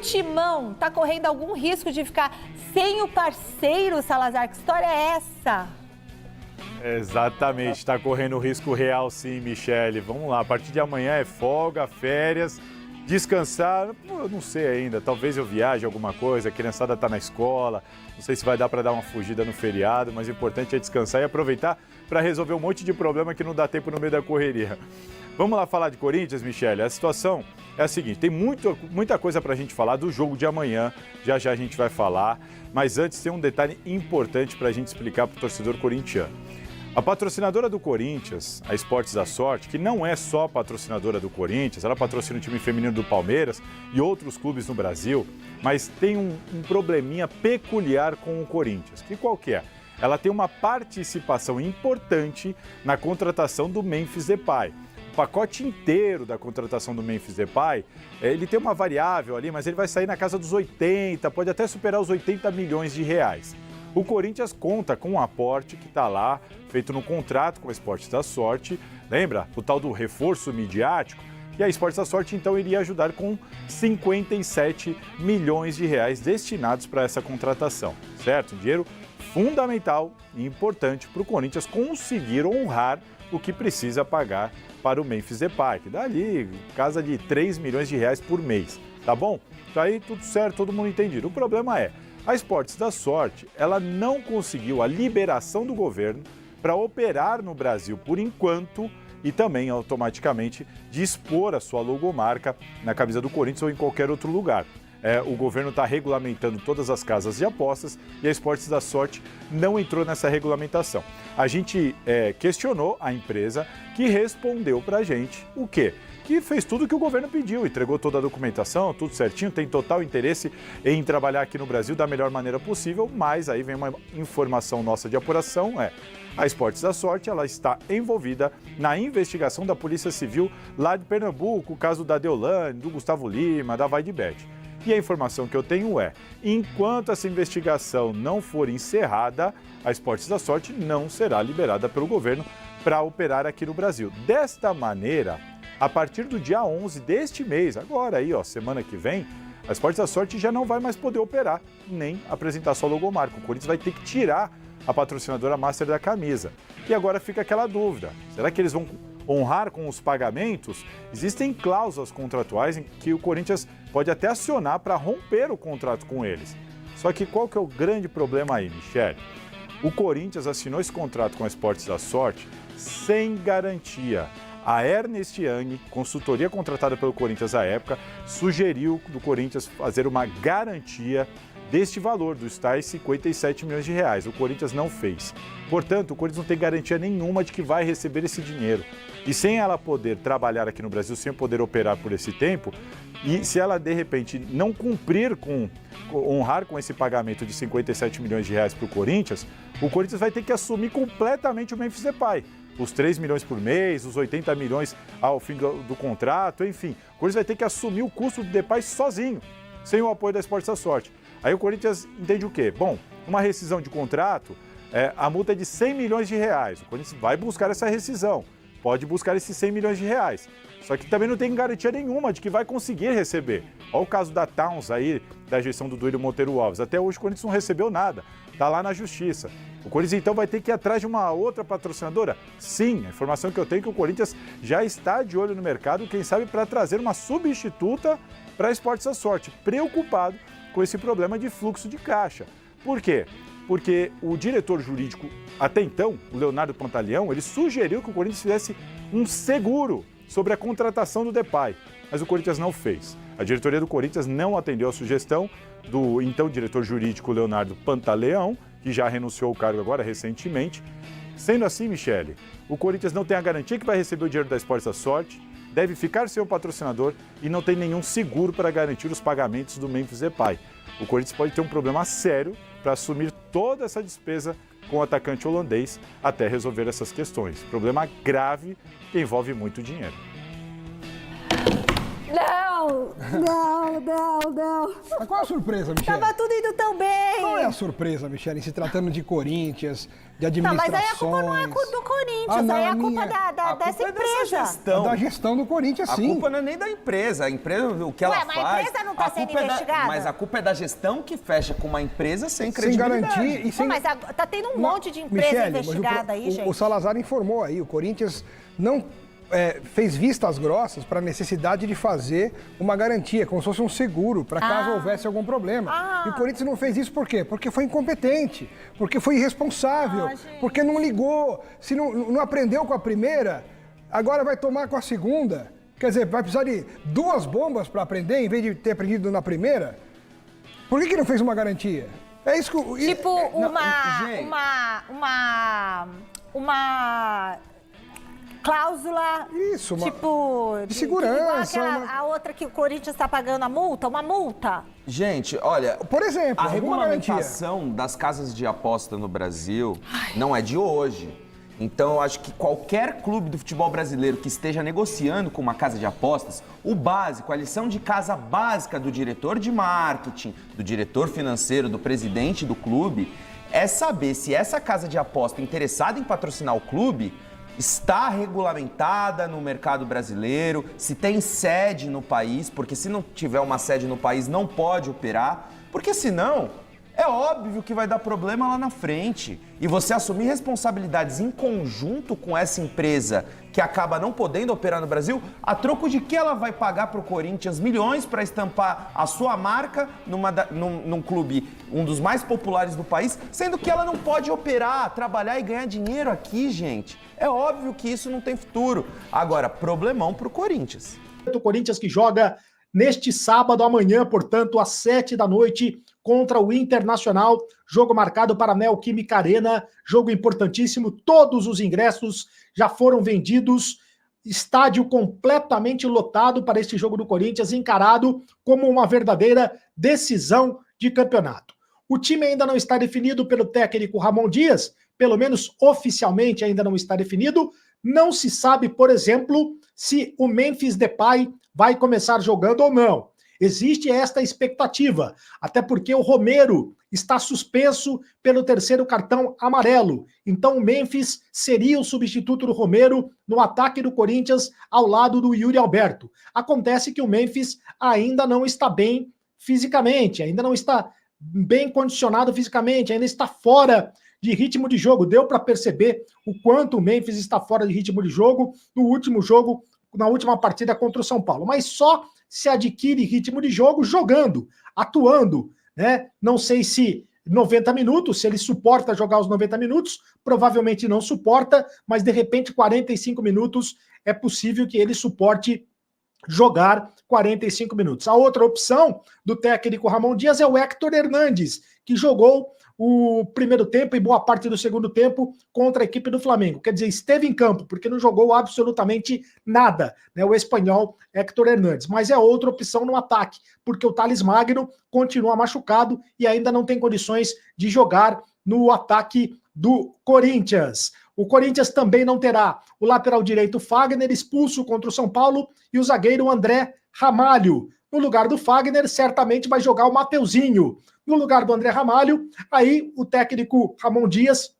Timão tá correndo algum risco de ficar sem o parceiro, Salazar? Que história é essa? Exatamente, está correndo risco real sim, Michele. Vamos lá, a partir de amanhã é folga, férias, descansar. Eu não sei ainda, talvez eu viaje alguma coisa, a criançada está na escola, não sei se vai dar para dar uma fugida no feriado, mas o importante é descansar e aproveitar para resolver um monte de problema que não dá tempo no meio da correria. Vamos lá falar de Corinthians, Michele? A situação é a seguinte, tem muita coisa para a gente falar do jogo de amanhã, já a gente vai falar, mas antes tem um detalhe importante para a gente explicar para o torcedor corintiano. A patrocinadora do Corinthians, a Esportes da Sorte, que não é só patrocinadora do Corinthians, ela patrocina o time feminino do Palmeiras e outros clubes no Brasil, mas tem um probleminha peculiar com o Corinthians. Que qual que é? Ela tem uma participação importante na contratação do Memphis Depay. O pacote inteiro da contratação do Memphis Depay, ele tem uma variável ali, mas ele vai sair na casa dos 80, pode até superar os 80 milhões de reais. O Corinthians conta com um aporte que está lá, feito no contrato com a Esportes da Sorte. Lembra? O tal do reforço midiático. E a Esportes da Sorte, então, iria ajudar com 57 milhões de reais destinados para essa contratação, certo? Um dinheiro fundamental e importante para o Corinthians conseguir honrar o que precisa pagar para o Memphis Depay, que dá ali casa de 3 milhões de reais por mês, tá bom? Tá aí tudo certo, todo mundo entendido. O problema é, a Esportes da Sorte, ela não conseguiu a liberação do governo para operar no Brasil por enquanto e também automaticamente dispor a sua logomarca na camisa do Corinthians ou em qualquer outro lugar. O governo está regulamentando todas as casas de apostas e a Esportes da Sorte não entrou nessa regulamentação. A gente questionou a empresa que respondeu para a gente o quê? Que fez tudo o que o governo pediu, entregou toda a documentação, tudo certinho, tem total interesse em trabalhar aqui no Brasil da melhor maneira possível, mas aí vem uma informação nossa de apuração, a Esportes da Sorte, ela está envolvida na investigação da Polícia Civil lá de Pernambuco, o caso da Deolane, do Gustavo Lima, da Vaidebet. E a informação que eu tenho enquanto essa investigação não for encerrada, a Esportes da Sorte não será liberada pelo governo para operar aqui no Brasil. Desta maneira, a partir do dia 11 deste mês, agora aí, semana que vem, a Esportes da Sorte já não vai mais poder operar, nem apresentar sua logomarca. O Corinthians vai ter que tirar a patrocinadora master da camisa. E agora fica aquela dúvida, será que eles vão honrar com os pagamentos? Existem cláusulas contratuais em que o Corinthians pode até acionar para romper o contrato com eles. Só que qual que é o grande problema aí, Michele? O Corinthians assinou esse contrato com a Esportes da Sorte sem garantia. A Ernest Young, consultoria contratada pelo Corinthians à época, sugeriu do Corinthians fazer uma garantia deste valor, dos tais 57 milhões de reais. O Corinthians não fez. Portanto, o Corinthians não tem garantia nenhuma de que vai receber esse dinheiro. E sem ela poder trabalhar aqui no Brasil, sem poder operar por esse tempo, e se ela de repente não cumprir honrar com esse pagamento de 57 milhões de reais para o Corinthians vai ter que assumir completamente o Memphis Depay. Os 3 milhões por mês, os 80 milhões ao fim do contrato, enfim. O Corinthians vai ter que assumir o custo do Depay sozinho, sem o apoio da Esportes da Sorte. Aí o Corinthians entende o quê? Bom, uma rescisão de contrato, a multa é de 100 milhões de reais. O Corinthians vai buscar essa rescisão, pode buscar esses 100 milhões de reais. Só que também não tem garantia nenhuma de que vai conseguir receber. Olha o caso da Towns aí, da gestão do Duílio Monteiro Alves. Até hoje o Corinthians não recebeu nada, está lá na Justiça. O Corinthians então vai ter que ir atrás de uma outra patrocinadora? Sim, a informação que eu tenho é que o Corinthians já está de olho no mercado, quem sabe para trazer uma substituta para a Esportes da Sorte, preocupado com esse problema de fluxo de caixa. Por quê? Porque o diretor jurídico, até então, o Leonardo Pantaleão, ele sugeriu que o Corinthians fizesse um seguro sobre a contratação do Depay, mas o Corinthians não fez. A diretoria do Corinthians não atendeu a sugestão do então diretor jurídico Leonardo Pantaleão, que já renunciou ao cargo agora recentemente. Sendo assim, Michele, o Corinthians não tem a garantia que vai receber o dinheiro da Esportes da Sorte, deve ficar sem o patrocinador e não tem nenhum seguro para garantir os pagamentos do Memphis Depay. O Corinthians pode ter um problema sério para assumir toda essa despesa com o atacante holandês até resolver essas questões. Problema grave que envolve muito dinheiro. Não. Mas qual é a surpresa, Michele? Tava tudo indo tão bem. Qual é a surpresa, Michele, em se tratando de Corinthians, de Não, mas administrações? aí a culpa não é do Corinthians, Ah, não, aí é a a culpa minha. dessa empresa. Da gestão do Corinthians, A sim. culpa não é nem da empresa. A empresa, o que ela Ué, mas a faz... empresa não tá a sendo culpa investigada? Mas a culpa é da gestão que fecha com uma empresa sem Sem credibilidade. garantir e sem... Não, mas tá tendo um Não, monte de empresa Michele, mas investigada aí, gente. o Salazar informou aí, o Corinthians não fez vistas grossas para a necessidade de fazer uma garantia, como se fosse um seguro, para caso houvesse algum problema. E o Corinthians não fez isso por quê? Porque foi incompetente, porque foi irresponsável, porque não ligou, se não aprendeu com a primeira, agora vai tomar com a segunda. Quer dizer, vai precisar de 2 bombas para aprender, em vez de ter aprendido na primeira? Por que não fez uma garantia? É isso que... Tipo, gente. uma cláusula, Isso, tipo, de segurança, igual a outra que o Corinthians está pagando uma multa. Gente, olha, Por exemplo, a alguma garantia. regulamentação das casas de aposta no Brasil não é de hoje. Então, eu acho que qualquer clube do futebol brasileiro que esteja negociando com uma casa de apostas, o básico, a lição de casa básica do diretor de marketing, do diretor financeiro, do presidente do clube, é saber se essa casa de aposta interessada em patrocinar o clube está regulamentada no mercado brasileiro, se tem sede no país, porque se não tiver uma sede no país não pode operar, porque senão é óbvio que vai dar problema lá na frente. E você assumir responsabilidades em conjunto com essa empresa que acaba não podendo operar no Brasil, a troco de que ela vai pagar para o Corinthians milhões para estampar a sua marca num clube, um dos mais populares do país, sendo que ela não pode operar, trabalhar e ganhar dinheiro aqui, gente. É óbvio que isso não tem futuro. Agora, problemão para o Corinthians. O Corinthians que joga neste sábado, amanhã, portanto, às 7 da noite, contra o Internacional, jogo marcado para a Neoquímica Arena, jogo importantíssimo, todos os ingressos já foram vendidos, estádio completamente lotado para este jogo do Corinthians, encarado como uma verdadeira decisão de campeonato. O time ainda não está definido pelo técnico Ramon Dias, pelo menos oficialmente ainda não está definido, não se sabe, por exemplo, se o Memphis Depay vai começar jogando ou não. Existe esta expectativa, até porque o Romero está suspenso pelo 3º cartão amarelo. Então o Memphis seria o substituto do Romero no ataque do Corinthians ao lado do Yuri Alberto. Acontece que o Memphis ainda não está bem fisicamente, ainda não está bem condicionado fisicamente, ainda está fora de ritmo de jogo. Deu para perceber o quanto o Memphis está fora de ritmo de jogo no último jogo, na última partida contra o São Paulo. Mas só se adquire ritmo de jogo jogando, atuando, né? Não sei se 90 minutos, se ele suporta jogar os 90 minutos, provavelmente não suporta, mas de repente 45 minutos é possível que ele suporte jogar 45 minutos. A outra opção do técnico Ramon Dias é o Héctor Hernandes, que jogou o primeiro tempo e boa parte do segundo tempo contra a equipe do Flamengo. Quer dizer, esteve em campo, porque não jogou absolutamente nada, né? O espanhol Héctor Hernandes. Mas é outra opção no ataque, porque o Thales Magno continua machucado e ainda não tem condições de jogar no ataque do Corinthians. O Corinthians também não terá o lateral direito Fagner, expulso contra o São Paulo, e o zagueiro André Ramalho. No lugar do Fagner, certamente vai jogar o Mateuzinho. No lugar do André Ramalho, aí o técnico Ramon Dias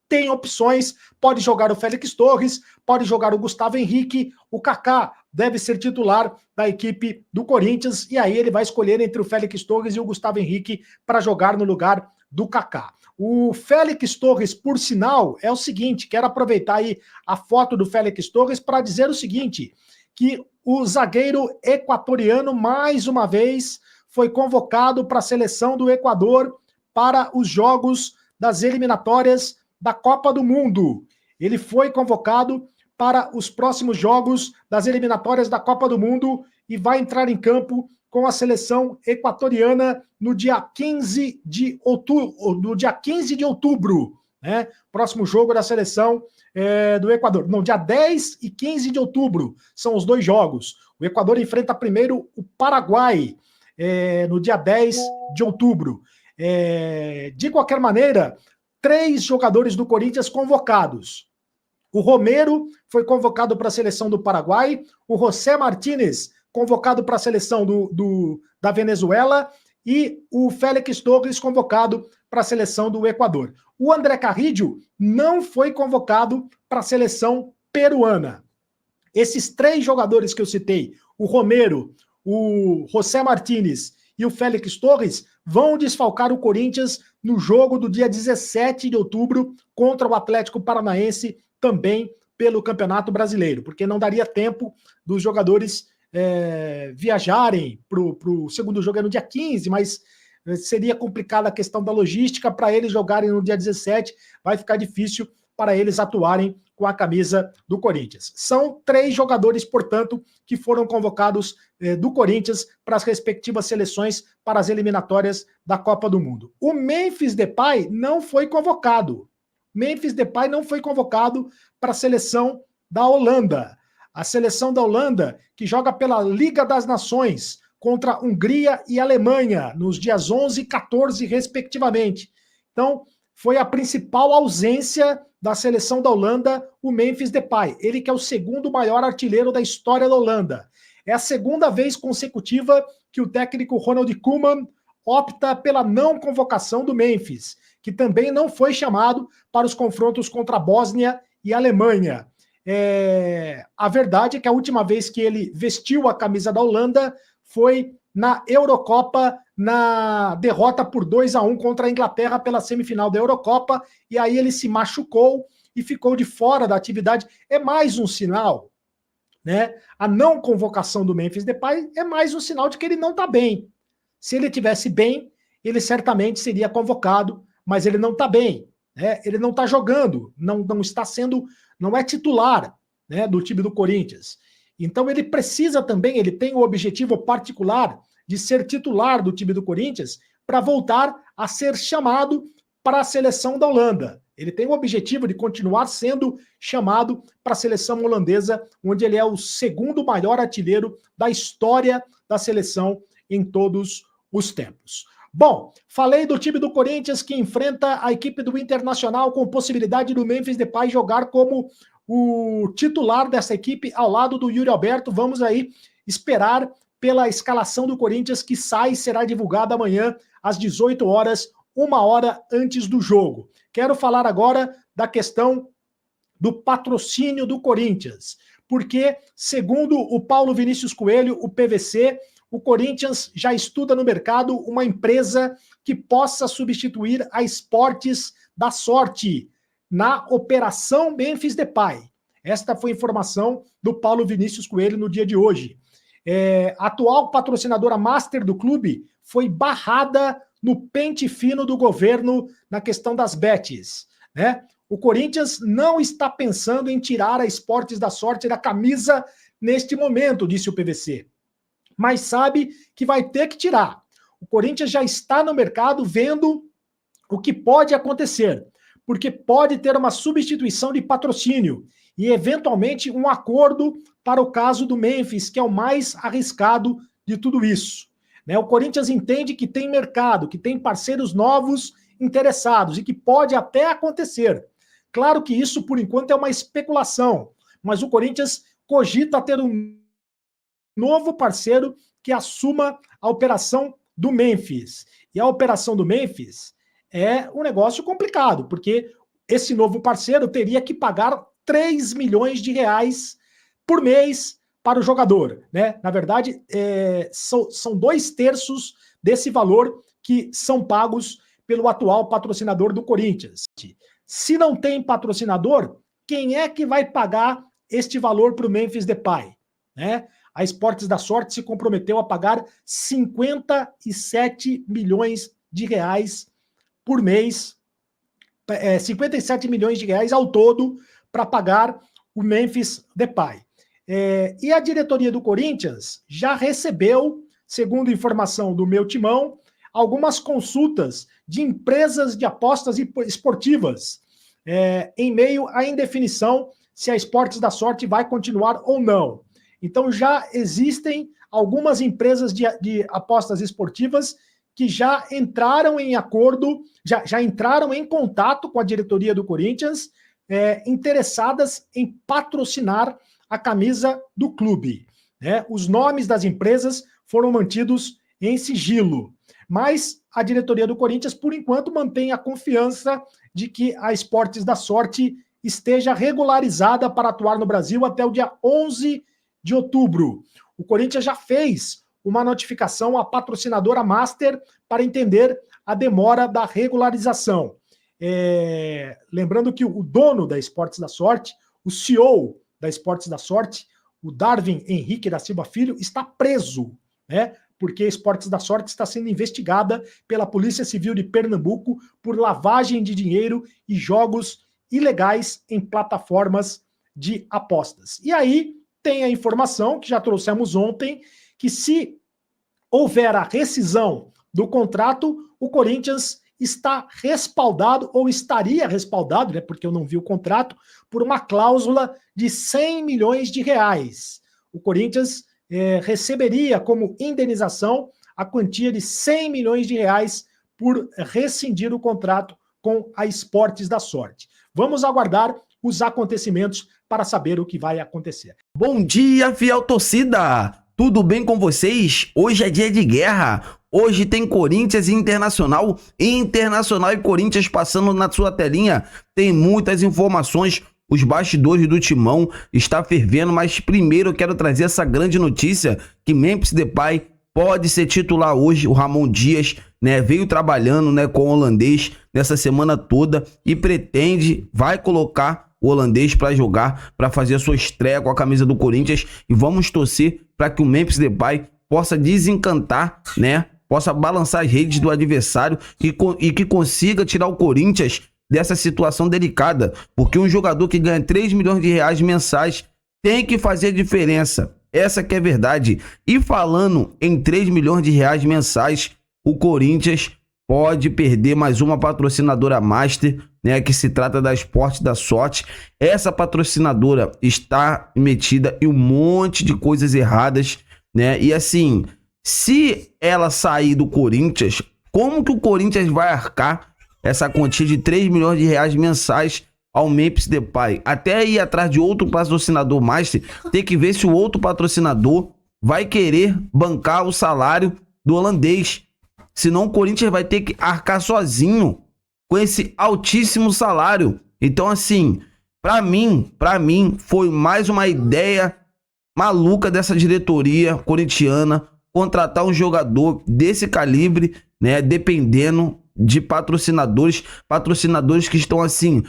tem opções, pode jogar o Félix Torres, pode jogar o Gustavo Henrique, o Kaká deve ser titular da equipe do Corinthians, e aí ele vai escolher entre o Félix Torres e o Gustavo Henrique para jogar no lugar do Kaká. O Félix Torres, por sinal, é o seguinte, quero aproveitar aí a foto do Félix Torres para dizer o seguinte, que o zagueiro equatoriano, mais uma vez, foi convocado para a seleção do Equador para os jogos das eliminatórias da Copa do Mundo. Ele foi convocado para os próximos jogos das eliminatórias da Copa do Mundo e vai entrar em campo com a seleção equatoriana no dia 15 de outubro, né? Próximo jogo da seleção do Equador. Não, dia 10 e 15 de outubro são os 2 jogos. O Equador enfrenta primeiro o Paraguai, no dia 10 de outubro. De qualquer maneira, 3 jogadores do Corinthians convocados. O Romero foi convocado para a seleção do Paraguai, o José Martínez convocado para a seleção da Venezuela, e o Félix Torres convocado para a seleção do Equador. O André Carrillo não foi convocado para a seleção peruana. Esses 3 jogadores que eu citei, o Romero, o José Martínez e o Félix Torres, vão desfalcar o Corinthians no jogo do dia 17 de outubro contra o Atlético Paranaense, também pelo Campeonato Brasileiro, porque não daria tempo dos jogadores viajarem para o segundo jogo no dia 15, mas seria complicada a questão da logística para eles jogarem no dia 17, vai ficar difícil para eles atuarem com a camisa do Corinthians. São 3 jogadores, portanto, que foram convocados do Corinthians para as respectivas seleções para as eliminatórias da Copa do Mundo. O Memphis Depay não foi convocado. Memphis Depay não foi convocado para a seleção da Holanda. A seleção da Holanda, que joga pela Liga das Nações contra Hungria e Alemanha, nos dias 11 e 14, respectivamente. Então, foi a principal ausência da seleção da Holanda, o Memphis Depay. Ele que é o 2º maior artilheiro da história da Holanda. É a 2ª vez consecutiva que o técnico Ronald Koeman opta pela não convocação do Memphis, que também não foi chamado para os confrontos contra a Bósnia e a Alemanha. A verdade é que a última vez que ele vestiu a camisa da Holanda foi na Eurocopa, na derrota por 2-1 contra a Inglaterra pela semifinal da Eurocopa, e aí ele se machucou e ficou de fora da atividade. É mais um sinal, né? A não convocação do Memphis Depay é mais um sinal de que ele não está bem. Se ele estivesse bem, ele certamente seria convocado, mas ele não está bem, né? Ele não está jogando, não é titular, né, do time do Corinthians. Então ele precisa também, ele tem o objetivo particular de ser titular do time do Corinthians para voltar a ser chamado para a seleção da Holanda. Ele tem o objetivo de continuar sendo chamado para a seleção holandesa, onde ele é o 2º maior artilheiro da história da seleção em todos os tempos. Bom, falei do time do Corinthians que enfrenta a equipe do Internacional com possibilidade do Memphis Depay jogar como o titular dessa equipe ao lado do Yuri Alberto. Vamos aí esperar pela escalação do Corinthians que será divulgada amanhã às 18 horas, 1 hora antes do jogo. Quero falar agora da questão do patrocínio do Corinthians, porque, segundo o Paulo Vinícius Coelho, o PVC, o Corinthians já estuda no mercado uma empresa que possa substituir a Esportes da Sorte na Operação Memphis Depay. Esta foi a informação do Paulo Vinícius Coelho no dia de hoje. A atual patrocinadora master do clube foi barrada no pente fino do governo na questão das bets, né? O Corinthians não está pensando em tirar a Esportes da Sorte da camisa neste momento, disse o PVC. Mas sabe que vai ter que tirar. O Corinthians já está no mercado vendo o que pode acontecer, porque pode ter uma substituição de patrocínio e, eventualmente, um acordo para o caso do Memphis, que é o mais arriscado de tudo isso. Né? O Corinthians entende que tem mercado, que tem parceiros novos interessados e que pode até acontecer. Claro que isso, por enquanto, é uma especulação, mas o Corinthians cogita ter um novo parceiro que assuma a operação do Memphis. E a operação do Memphis é um negócio complicado, porque esse novo parceiro teria que pagar 3 milhões de reais por mês para o jogador, né? Na verdade, são 2/3 desse valor que são pagos pelo atual patrocinador do Corinthians. Se não tem patrocinador, quem é que vai pagar este valor para o Memphis Depay, né? A Esportes da Sorte se comprometeu a pagar 57 milhões de reais por mês, 57 milhões de reais ao todo para pagar o Memphis Depay. E a diretoria do Corinthians já recebeu, segundo informação do meu timão, algumas consultas de empresas de apostas esportivas, em meio à indefinição se a Esportes da Sorte vai continuar ou não. Então já existem algumas empresas de apostas esportivas que já entraram em acordo, já entraram em contato com a diretoria do Corinthians, interessadas em patrocinar a camisa do clube. né? Os nomes das empresas foram mantidos em sigilo. Mas a diretoria do Corinthians, por enquanto, mantém a confiança de que a Esportes da Sorte esteja regularizada para atuar no Brasil até o dia 11 de outubro. O Corinthians já fez uma notificação à patrocinadora Master para entender a demora da regularização. Lembrando que o dono da Esportes da Sorte, o CEO da Esportes da Sorte, o Darwin Henrique da Silva Filho, está preso, né? Porque a Esportes da Sorte está sendo investigada pela Polícia Civil de Pernambuco por lavagem de dinheiro e jogos ilegais em plataformas de apostas. E aí tem a informação, que já trouxemos ontem, que se houver a rescisão do contrato, o Corinthians está respaldado, ou estaria respaldado, né, porque eu não vi o contrato, por uma cláusula de 100 milhões de reais. O Corinthians receberia como indenização a quantia de 100 milhões de reais por rescindir o contrato com a Esportes da Sorte. Vamos aguardar os acontecimentos para saber o que vai acontecer. Bom dia, fiel torcida! Tudo bem com vocês? Hoje é dia de guerra. Hoje tem Corinthians e Internacional e Corinthians passando na sua telinha. Tem muitas informações. Os bastidores do Timão está fervendo, mas primeiro eu quero trazer essa grande notícia que Memphis Depay pode ser titular hoje. O Ramon Dias, né, veio trabalhando, né, com o holandês nessa semana toda e vai colocar o holandês para jogar, para fazer a sua estreia com a camisa do Corinthians, e vamos torcer para que o Memphis Depay possa desencantar, né, possa balançar as redes do adversário e que consiga tirar o Corinthians dessa situação delicada, porque um jogador que ganha 3 milhões de reais mensais tem que fazer diferença. Essa que é a verdade. E falando em 3 milhões de reais mensais, o Corinthians pode perder mais uma patrocinadora Master, né, que se trata da Esportes da Sorte. Essa patrocinadora está metida em um monte de coisas erradas, né? E assim, se ela sair do Corinthians, como que o Corinthians vai arcar essa quantia de 3 milhões de reais mensais ao Memphis Depay? Até ir atrás de outro patrocinador Master, tem que ver se o outro patrocinador vai querer bancar o salário do holandês. Senão o Corinthians vai ter que arcar sozinho com esse altíssimo salário. Então, assim, pra mim, foi mais uma ideia maluca dessa diretoria corintiana contratar um jogador desse calibre, né, dependendo de patrocinadores que estão assim,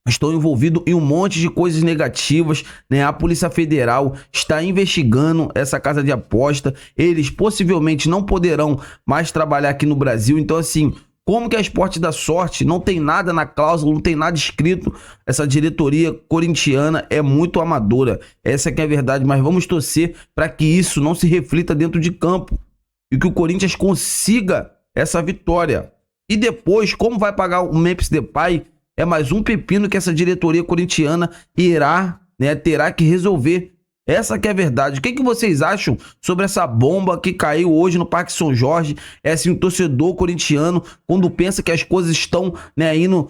estão envolvidos em um monte de coisas negativas, né? A Polícia Federal está investigando essa casa de aposta, eles possivelmente não poderão mais trabalhar aqui no Brasil. Então assim, como que a Esportes da Sorte não tem nada na cláusula, não tem nada escrito? Essa diretoria corintiana é muito amadora, essa que é a verdade, mas vamos torcer para que isso não se reflita dentro de campo e que o Corinthians consiga essa vitória. E depois, como vai pagar o Memphis Depay, é mais um pepino que essa diretoria corintiana irá, né, terá que resolver. Essa que é a verdade. O que vocês acham sobre essa bomba que caiu hoje no Parque São Jorge? É assim, o torcedor corintiano, quando pensa que as coisas estão, né, indo,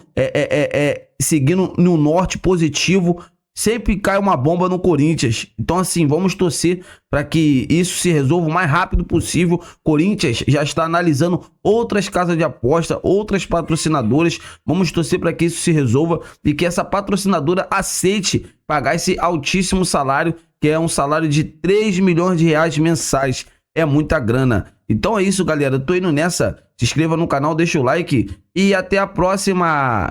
seguindo no norte positivo, sempre cai uma bomba no Corinthians. Então assim, vamos torcer para que isso se resolva o mais rápido possível. Corinthians já está analisando outras casas de aposta, outras patrocinadoras. Vamos torcer para que isso se resolva e que essa patrocinadora aceite pagar esse altíssimo salário, que é um salário de 3 milhões de reais mensais. É muita grana. Então é isso, galera. Eu tô indo nessa. Se inscreva no canal, deixa o like e até a próxima.